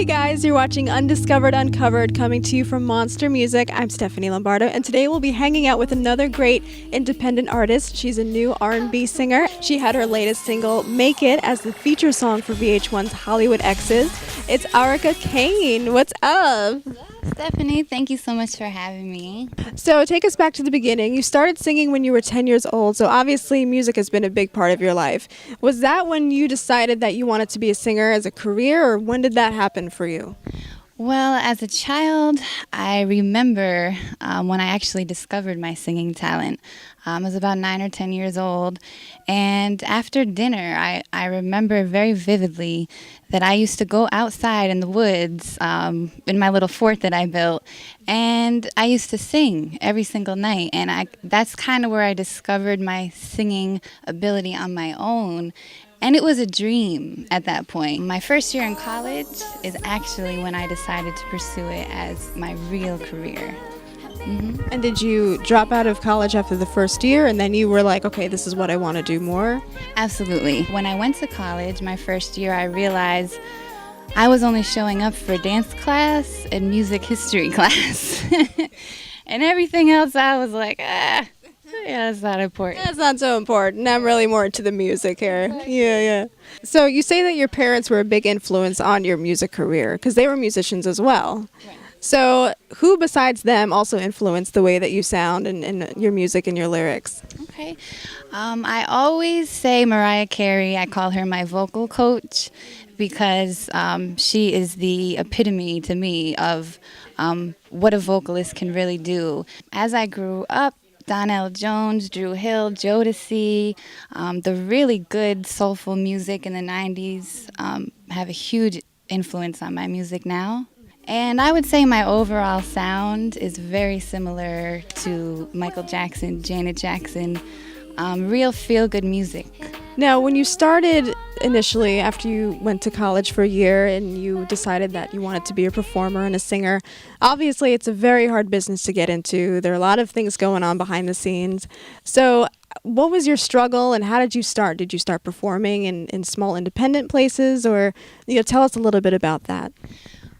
guys, you're watching Undiscovered Uncovered, coming to you from Monster Music. I'm Stephanie Lombardo, and today we'll be hanging out with another great independent artist. She's a new R&B singer. She had her latest single, Make It, as the feature song for VH1's Hollywood X's. It's Arika Kane. What's up? Stephanie, thank you so much for having me. So take us back to the beginning. You started singing when you were 10 years old, so obviously music has been a big part of your life. Was that when you decided that you wanted to be a singer as a career, or when did that happen for you? Well, as a child, I remember when I actually discovered my singing talent. I was about 9 or 10 years old, and after dinner, I remember very vividly that I used to go outside in the woods in my little fort that I built, and I used to sing every single night, and that's kind of where I discovered my singing ability on my own. And it was a dream at that point. My first year in college is actually when I decided to pursue it as my real career. Mm-hmm. And did you drop out of college after the first year and then you were like, okay, this is what I want to do more? Absolutely. When I went to college, my first year, I realized I was only showing up for dance class and music history class. And everything else, I was like, yeah, that's not important. That's not so important. I'm really more into the music here. Yeah. So you say that your parents were a big influence on your music career because they were musicians as well. Right. So who besides them also influenced the way that you sound and your music and your lyrics? Okay. I always say Mariah Carey. I call her my vocal coach because she is the epitome to me of what a vocalist can really do. As I grew up, Donnell Jones, Drew Hill, Jodeci, the really good soulful music in the 90s have a huge influence on my music now. And I would say my overall sound is very similar to Michael Jackson, Janet Jackson, real feel-good music. Now, when you started initially after you went to college for a year and you decided that you wanted to be a performer and a singer, obviously it's a very hard business to get into. There are a lot of things going on behind the scenes. So what was your struggle and how did you start? Did you start performing in small independent places, or tell us a little bit about that?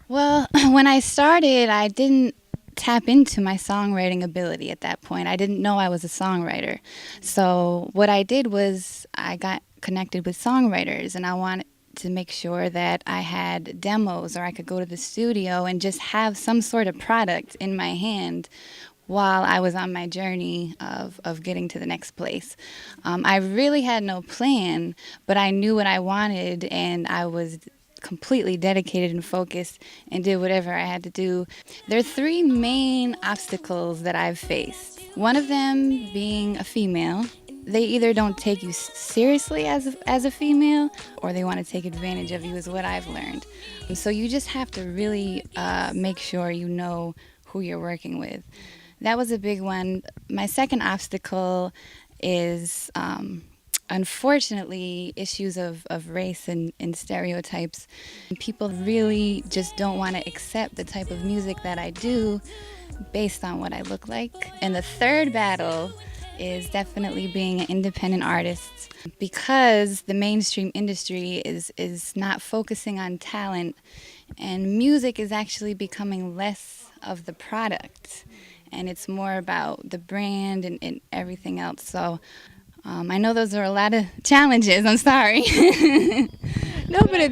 Well, when I started, I didn't tap into my songwriting ability at that point. I didn't know I was a songwriter. So what I did was I got connected with songwriters, and I wanted to make sure that I had demos or I could go to the studio and just have some sort of product in my hand while I was on my journey of getting to the next place. I really had no plan, but I knew what I wanted, and I was completely dedicated and focused and did whatever I had to do. There are 3 main obstacles that I've faced. One of them being a female. They either don't take you seriously as a female, or they want to take advantage of you, is what I've learned. So you just have to really make sure you know who you're working with. That was a big one. My second obstacle is unfortunately, issues of race and stereotypes. People really just don't want to accept the type of music that I do based on what I look like. And the third battle is definitely being an independent artist, because the mainstream industry is not focusing on talent, and music is actually becoming less of the product, and it's more about the brand and everything else. So I know those are a lot of challenges. I'm sorry. No, but I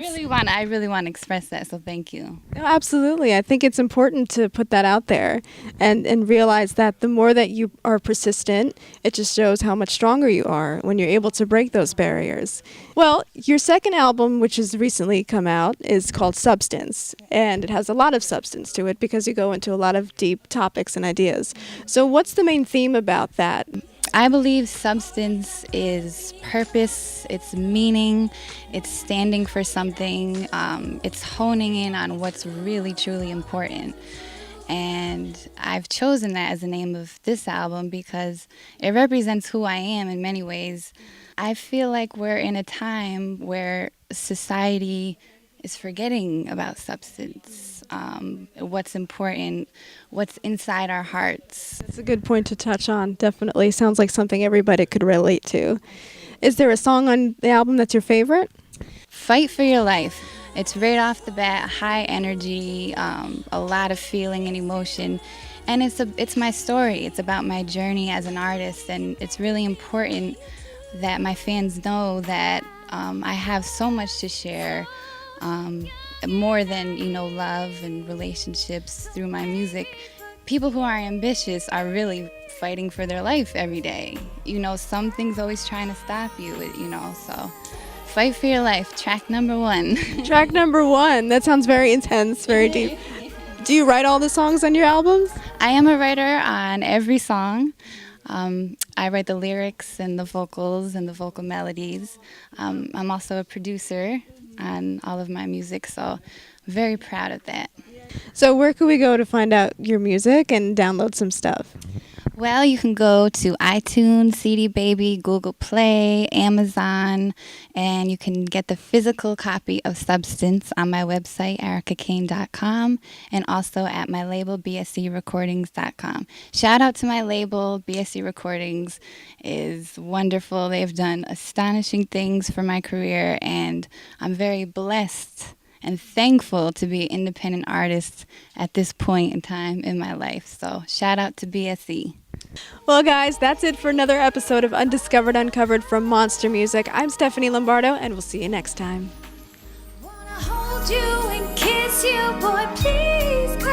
really want to express that. So thank you. No, absolutely. I think it's important to put that out there and realize that the more that you are persistent, it just shows how much stronger you are when you're able to break those barriers. Well, your second album, which has recently come out, is called Substance, and it has a lot of substance to it because you go into a lot of deep topics and ideas. So what's the main theme about that? I believe substance is purpose, it's meaning, it's standing for something, it's honing in on what's really, truly important. And I've chosen that as the name of this album because it represents who I am in many ways. I feel like we're in a time where society is forgetting about substance, what's important, what's inside our hearts. That's a good point to touch on, definitely. Sounds like something everybody could relate to. Is there a song on the album that's your favorite? Fight for Your Life. It's right off the bat, high energy, a lot of feeling and emotion. And it's my story. It's about my journey as an artist, and it's really important that my fans know that I have so much to share, more than, love and relationships through my music. People who are ambitious are really fighting for their life every day. Something's always trying to stop you, so fight for your life, track number 1. Track number 1. That sounds very intense, very deep. Do you write all the songs on your albums? I am a writer on every song. I write the lyrics and the vocals and the vocal melodies. I'm also a producer on all of my music, so very proud of that. So where can we go to find out your music and download some stuff? Well, you can go to iTunes, CD Baby, Google Play, Amazon, and you can get the physical copy of Substance on my website, arikakane.com, and also at my label, bscrecordings.com. Shout out to my label. BSC Recordings is wonderful. They've done astonishing things for my career, and I'm very blessed and thankful to be an independent artist at this point in time in my life. So shout out to BSC. Well, guys, that's it for another episode of Undiscovered Uncovered from Monster Music. I'm Stephanie Lombardo, and we'll see you next time. Wanna hold you and kiss you, boy, please.